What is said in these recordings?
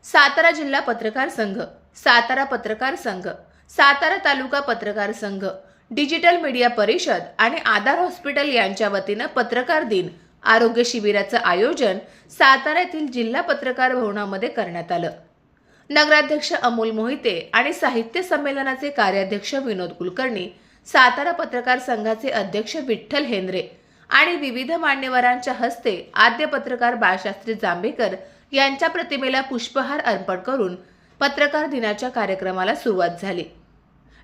सातारा जिल्हा पत्रकार संघ, सातारा पत्रकार संघ, सातारा तालुका पत्रकार संघ, डिजिटल मीडिया परिषद आणि आधार हॉस्पिटल यांच्या वतीनं पत्रकार दिन आरोग्य शिबिराचं आयोजन सातारा येथील जिल्हा पत्रकार भवनामध्ये करण्यात आलं. नगराध्यक्ष अमोल मोहिते आणि साहित्य संमेलनाचे कार्याध्यक्ष विनोद कुलकर्णी, सातारा पत्रकार संघाचे अध्यक्ष विठ्ठल हेंद्रे आणि विविध मान्यवरांच्या हस्ते आद्य पत्रकार बाळशास्त्री जांभेकर यांच्या प्रतिमेला पुष्पहार अर्पण करून पत्रकार दिनाच्या कार्यक्रमाला सुरुवात झाली.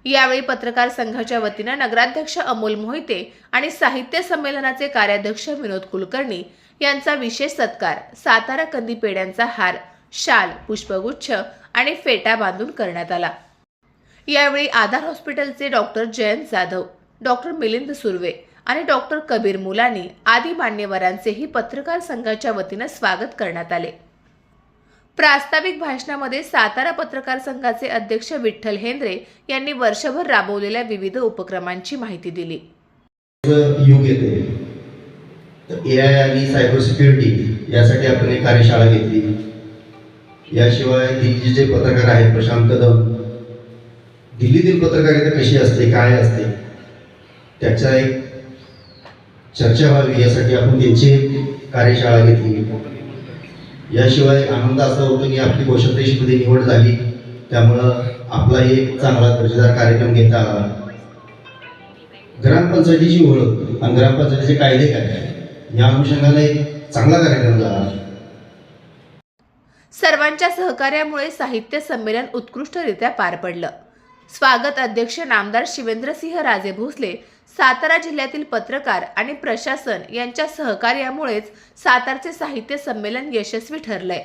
यावेळी पत्रकार संघाच्या वतीनं नगराध्यक्ष अमोल मोहिते आणि साहित्य संमेलनाचे कार्याध्यक्ष विनोद कुलकर्णी यांचा विशेष सत्कार सातारा कंदी पेढ्यांचा हार, शाल, पुष्पगुच्छ आणि फेटा बांधून करण्यात आला. यावेळी आधार हॉस्पिटलचे डॉक्टर जयंत जाधव, डॉक्टर मिलिंद सुर्वे आणि डॉक्टर कबीर मुलानी आदी मान्यवरांचेही पत्रकार संघाच्या वतीनं स्वागत करण्यात आले. प्रास्ताविक भाषणामध्ये सातारा पत्रकार संघाचे अध्यक्ष विठ्ठल हेंद्रे यांनी वर्षभर राबवलेल्या विविध उपक्रमांची माहिती दिली. युग येते एआय आणि सायबर सिक्युरिटी यासाठी आपण एक कार्यशाळा घेतली. याशिवाय दिल्लीचे जे पत्रकार आहेत प्रशांत कदम, दिल्लीतील पत्रकारिता कशी असते, काय असते, त्याचा एक चर्चा व्हावी यासाठी आपण त्यांची कार्यशाळा घेतली. याशिवाय आनंद असा होतो की आपली कोषाध्यक्षपदी निवड झाली, त्यामुळं आपला एक चांगला दर्जेदार कार्यक्रम घेता आला. ग्रामपंचायतीची ओळख आणि ग्रामपंचायतीचे कायदे काय या अनुषंगाने एक चांगला कार्यक्रम झाला. सर्वांच्या सहकार्यामुळे साहित्य संमेलन उत्कृष्टरित्या पार पडलं. स्वागत अध्यक्ष नामदार शिवेंद्रसिंह राजे भोसले, सातारा जिल्ह्यातील पत्रकार आणि प्रशासन यांच्या सहकार्यामुळेच सातारचे साहित्य संमेलन यशस्वी ठरलंय.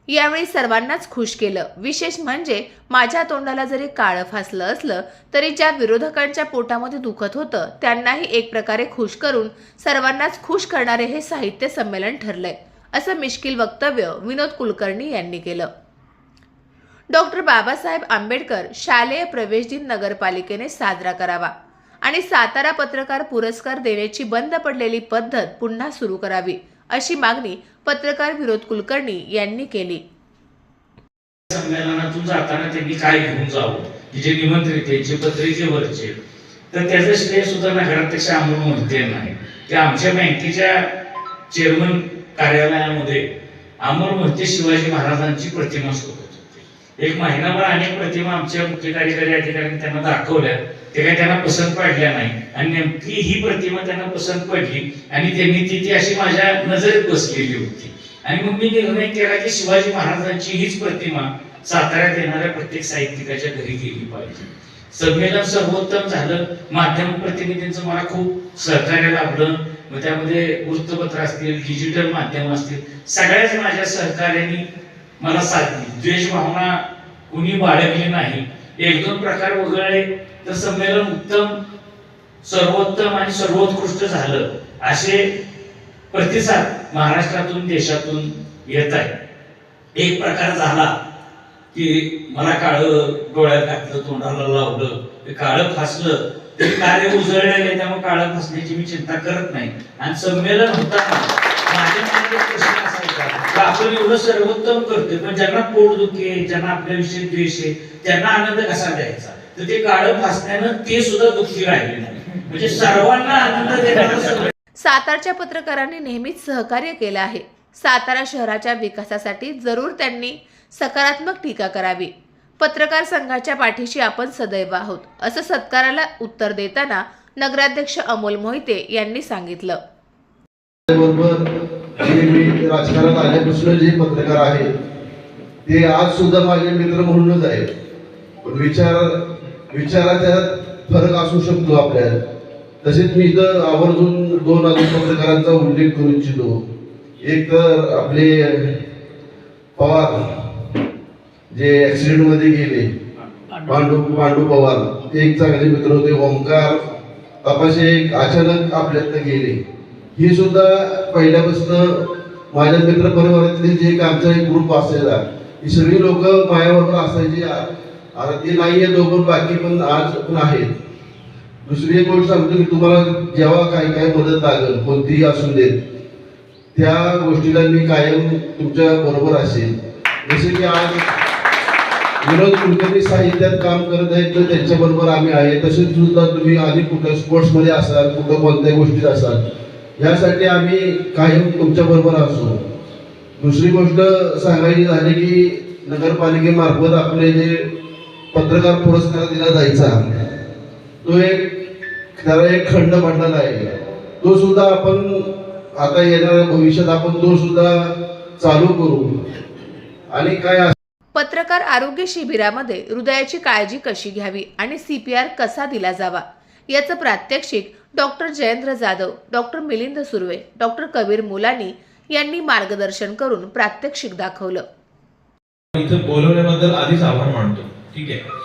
यावेळी सर्वांनाच खुश केलं. विशेष म्हणजे माझ्या तोंडाला जरी काळं फासलं असलं तरी ज्या विरोधकांच्या पोटामध्ये दुखत होतं त्यांनाही एक प्रकारे खुश करून सर्वांनाच खुश करणारे हे साहित्य संमेलन ठरलंय, असं मिश्किल वक्तव्य विनोद कुलकर्णी यांनी केलं. डॉक्टर बाबासाहेब आंबेडकर शालेय प्रवेश दिन नगरपालिकेने साजरा करावा आणि सातारा पत्रकार पुरस्कार देण्याची बंद पडलेली पद्धत पुन्हा सुरू करावी, अशी मागणी पत्रकार विनोद कुलकर्णी यांनी केली. संमेलनातून जाताना त्यांनी काय घेऊन जावं, की जे निमंत्रित त्यांचे पत्रिके वरचे, तर त्याचं श्रेय सुद्धा नगराध्यक्ष अमोल मोहिते नाही. ते आमच्या बँकेच्या चेअरमन कार्यालयामध्ये अमोल मोहिते शिवाजी महाराजांची प्रतिमा शोधत होते. एक महिनाभर अनेक प्रतिमा आमच्या मुख्य कार्यकारी अधिकाऱ्यांनी त्यांना दाखवल्या, ते काही त्यांना पसंत पडल्या नाही आणि नेमकी ही प्रतिमा त्यांना पसंत पडली आणि त्यांनी ती अशी माझ्या नजरेत बसलेली होती. आणि मग मी निर्णय केला की शिवाजी महाराजांची हीच प्रतिमा साताऱ्यात येणाऱ्या प्रत्येक साहित्यिकाच्या घरी गेली पाहिजे. संमेलन सर्वोत्तम झालं. माध्यम प्रतिनिधींचं मला खूप सहकार्य लाभलं. मग त्यामध्ये वृत्तपत्र असतील, डिजिटल माध्यम असतील, सगळ्याच माझ्या सहकार्याने मला साथ दिली. द्वेष भावना कुणी बाळगली नाही. एक दोन प्रकार वगळले तर संमेलन उत्तम, सर्वोत्तम आणि सर्वोत्कृष्ट झालं असे प्रतिसाद महाराष्ट्रातून, देशातून येत आहे. एक प्रकार झाला की मला काळं डोळ्यात घातलं, तोंडाला लावलं, काळं फासलं, ते कार्य उजळलेले, त्यामुळे काळं फासण्याची मी चिंता करत नाही. आणि संमेलन होताना माझ्या मनात एक प्रश्न असायचा, आपण एवढं सर्वोत्तम करतोय पण ज्यांना पोटदुखी आहे, ज्यांना आपल्याविषयी द्वेष आहे, त्यांना आनंद कसा द्यायचा, तर ते काळं फासण्यानं ते सुद्धा दुःखी राहिले नाही. म्हणजे सर्वांना आनंद देण्याचं. सातारच्या पत्रकारांनी नेहमीच सहकार्य केलं आहे. सातारा शहराच्या विकासासाठी जरूर त्यांनी सकारात्मक टीका करावी. पत्रकार संघाच्या पाठीशी आपण सदैव आहोत, असं सत्काराला उत्तर देताना नगराध्यक्ष अमोल मोहिते यांनी सांगितलं. मी राजकारणात आल्यापासून जे पत्रकार आहेत ते आज सुद्धा माझे मित्र म्हणूनच आहेत. पण विचाराचा फरक असू शकतो आपल्यात. तसेच मी इथं आवर्जून दोन अजून पत्रकारांचा उल्लेख करू इच्छितो. एक तर आपले पवार जे ऍक्सिडेंट मध्ये गेले, पांडू पवार, ते एक चांगले मित्र होते. ओमकार तपासे एक अचानक आपल्यातनं गेले. हे सुद्धा पहिल्यापासून माझ्या मित्र परिवारातले जे आमचा एक ग्रुप असायचा, ही सगळी लोक माझ्याबरोबर असायची. आता ते नाहीये दोघं, बाकी पण आज पण आहेत. दुसरी एक गोष्ट सांगतो की तुम्हाला जेव्हा काय मदत लागेल, कोणतीही असू देत, त्या गोष्टीला मी कायम तुमच्या बरोबर असेल. जसे की आज विनोद कुलकर्णी साहित्यात काम करत आहेत तर त्यांच्याबरोबर आम्ही आहे. तसेच सुद्धा तुम्ही आधी कुठं स्पोर्ट्समध्ये असाल, कुठं कोणत्याही गोष्टीत असाल, यासाठी आम्ही कायम तुमच्याबरोबर असू. दुसरी गोष्ट सांगायची झाली की नगरपालिकेमार्फत आपले जे पत्रकार पुरस्कार दिला जायचा, तो त्याला एक खंड मंडळ आहे. तो सुद्धा आपण आता येणाऱ्या भविष्यात आपण तो सुद्धा चालू करू. आणि काय पत्रकार आरोग्य शिबिरामध्ये हृदयाची काळजी कशी घ्यावी आणि CPR कसा दिला जावा याचं प्रात्यक्षिक doctor Jayendra Jadhav, doctor Milind Surve, doctor Kabir Mulani यांनी मार्गदर्शन करून प्रात्यक्षिक दाखवलं. इथं बोलवण्याबद्दल आधीच आभार मानतो. ठीक आहे.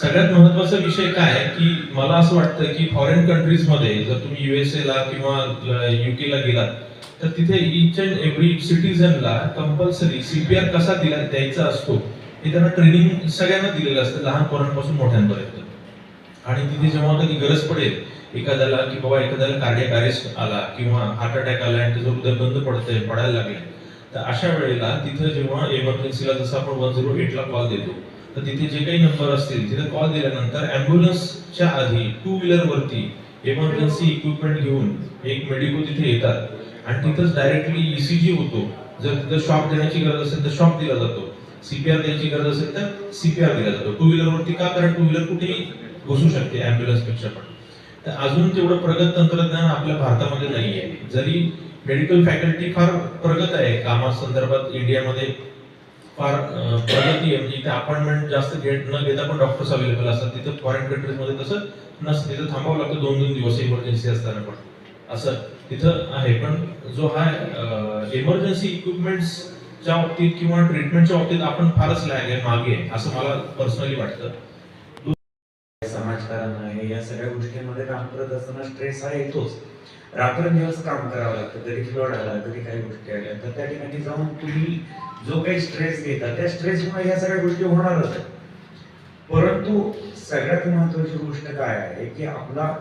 सगळ्यात महत्त्वाचा विषय काय आहे की मला असं वाटतं की फॉरेन कंट्रीज मध्ये जर तुम्ही USA ला किंवा UK ला गेलात तर तिथे इच अँड एव्हरी सिटीजनला कंपल्सरी CPR कसा द्यायचा असतो हे त्यांना ट्रेनिंग सगळ्यांना दिलेलं असतं, लहान पोरांपासून मोठ्यांपर्यंत. आणि तिथे जेव्हा कधी गरज पडेल एखाद्याला की बाबा एखाद्याला कार्डियक अरेस्ट आला किंवा हार्ट अटॅक आला आणि त्याचं हृदय बंद पडतंय, पडायला लागले, तर अशा वेळेला तिथं जेव्हा इमर्जन्सीला जसं आपण 108 ला कॉल देतो तर तिथे जे काही नंबर असतील तिथे कॉल दिल्यानंतर ॲम्ब्युलन्सच्या आधी 2 व्हीलर वरती इमर्जन्सी इक्विपमेंट घेऊन एक मेडिको तिथे येतात आणि तिथंच डायरेक्टली ECG होतो. जर तिथं शॉक देण्याची गरज असेल तर शॉक दिला जातो, CPR द्यायची गरज असेल तर CPR दिला जातो. 2 व्हीलर वरती का? कारण 2 व्हीलर कुठेही घुसू शकते ॲम्ब्युलन्स पेक्षा पण. तर अजून तेवढं प्रगत तंत्रज्ञान आपल्या भारतामध्ये नाहीये. जरी मेडिकल फॅकल्टी फार प्रगत आहे कामासंदर्भात, इंडियामध्ये फार प्रगती आहे. म्हणजे इथे अपॉइंटमेंट जास्त न घेता पण डॉक्टर्स अवेलेबल असतात. तिथं फॉरेन कंट्रीजमध्ये तसं नसतं, तिथं थांबावं लागतं 2-2 दिवस इमर्जन्सी असताना पण असं तिथं आहे. पण जो हा इमर्जन्सी इक्विपमेंट्सच्या बाबतीत किंवा ट्रीटमेंटच्या बाबतीत आपण फारच लॅग आहे, मागे आहे असं मला पर्सनली वाटतं. समाजकारण आहे, या सगळ्या गोष्टींमध्ये काम करत असताना स्ट्रेस हा येतोच. रात्रंदिवस काम करावं लागतं, कधी फ्लड आला, कधी काही गोष्टी आल्या, तर त्या ठिकाणी जाऊन तुम्ही जो काही स्ट्रेस घेता त्या स्ट्रेसमुळे ह्या सगळ्या गोष्टी होणारच आहेत. परंतु सगळ्यात महत्वाची गोष्ट काय आहे की आपला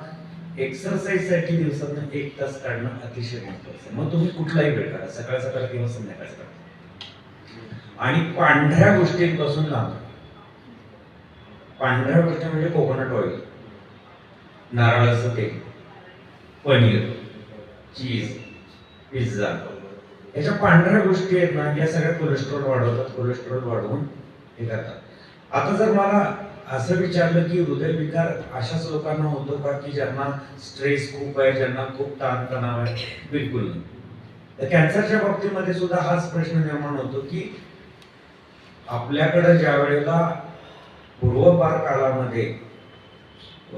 एक्सरसाइजसाठी दिवसातून 1 तास काढणं अतिशय महत्वाचं. मग तुम्ही कुठलाही वेळ करा, सकाळ सकाळ किंवा संध्याकाळ करा. आणि पांढऱ्या गोष्टींपासून लांब. पांढऱ्या गोष्टी म्हणजे कोकोनट ऑइल, नारळाचं तेल, पनीर, चीज, पिझ्झा, याच्या पांढऱ्या गोष्टी आहेत ना, या सगळ्या कोलेस्ट्रॉल वाढवतात. कोलेस्ट्रॉल वाढवून हे करतात. आता जर मला असं विचारलं की हृदयविकार अशाच लोकांना होतो का की ज्यांना स्ट्रेस खूप आहे, ज्यांना खूप ताणतणाव आहे? बिलकुल नाही. तर कॅन्सरच्या बाबतीमध्ये सुद्धा हाच प्रश्न निर्माण होतो की आपल्याकडे ज्या वेळेला पूर्वपार काळामध्ये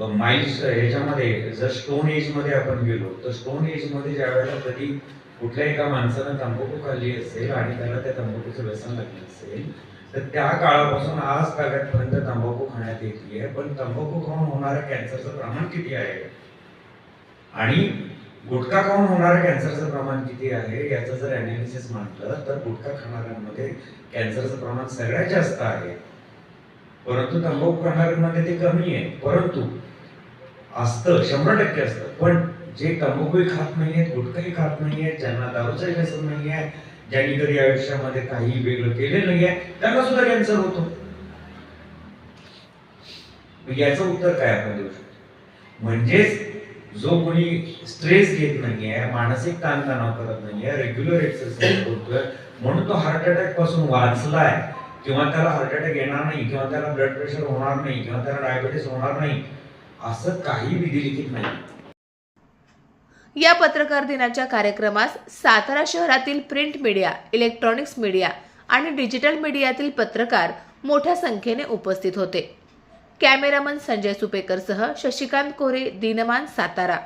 माइल्स ह्याच्यामध्ये जर स्टोन एज मध्ये आपण गेलो तर स्टोन एज मध्ये ज्या वेळेला कधी कुठल्या एका माणसानं तंबाखू खाल्ली असेल आणि त्याला त्या तंबाखूचं व्यसन लागलं असेल तर त्या काळापासून आज तागापर्यंत तंबाखू खाण्यात येते आहे. पण तंबाखू खाऊन होणाऱ्या कॅन्सरचं प्रमाण किती आहे आणि गुटखा खाऊन होणाऱ्या कॅन्सरचं प्रमाण किती आहे याचं जर अनालिसिस म्हटलं तर गुटखा खाणाऱ्यांमध्ये कॅन्सरचं प्रमाण सगळ्यात जास्त आहे, परंतु तंबाखू खाणाऱ्यांमध्ये ते कमी आहे. परंतु असतं 100% असतं. पण जे तंबाखूही खात नाहीयेत, गुटखाही खात नाहीयेत, ज्यांना दारूचंही व्यसन नाही आहे, ज्यांनी कधी आयुष्यामध्ये काही वेगळं केलेलं नाही आहे, त्यांना सुद्धा कॅन्सर होतो. याचं उत्तर काय आपण देऊ शकतो? म्हणजेच जो कोणी स्ट्रेस घेत नाहीये, मानसिक ताणतणाव करत नाहीये, रेग्युलर एक्सरसाइज करतोय, म्हणून तो हार्ट अटॅक पासून वाचलाय किंवा त्याला हार्ट अटॅक येणार नाही किंवा त्याला ब्लड प्रेशर होणार नाही किंवा त्याला डायबिटीस होणार नाही, असं काही विधिलिखित नाही. या पत्रकार दिनाच्या कार्यक्रमास सातारा शहरातील प्रिंट मीडिया, इलेक्ट्रॉनिक्स मीडिया आणि डिजिटल मीडियातील पत्रकार मोठ्या संख्येने उपस्थित होते. कॅमेरामन संजय सुपेकरसह शशिकांत कोरे, दिनमान, सातारा.